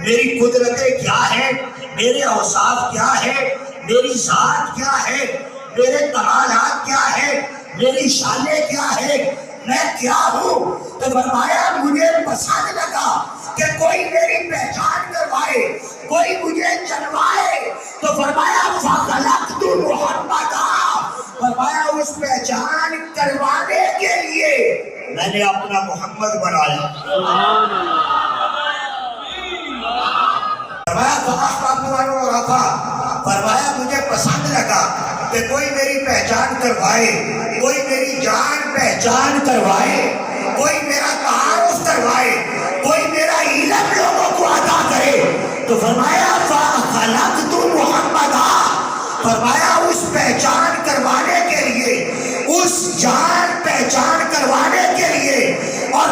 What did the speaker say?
میری قدرتیں کیا ہے، میرے اوصاف کیا ہے، میری ذات کیا ہے، میرے کمالات کیا ہے، میری شانیں کیا ہے، میں کیا ہوں. تو فرمایا مجھے پسند لگا کہ کوئی میری پہچان کروائے، کوئی مجھے جنوائے. تو فرمایا فَخَلَقْتُ مُحَمَّدًا، فرمایا اس پہچان کروانے کے لیے میں نے اپنا محمد بنایا. فرمایا فَأَحْبَبْتُ أَنْ أُعْرَفَ، فرمایا مجھے پسند لگا کہ کوئی میری پہچان کروائے، کوئی میری جان پہچان کروائے، کوئی میرا تعارف کروائے، کوئی میرا علم لوگوں کو عطا کرے. تو فرمایا فَخَلَقْتُ مُحَمَّدًا، فرمایا اس پہچان کروانے کے لیے، اس جان پہچان کروانے کے لیے اور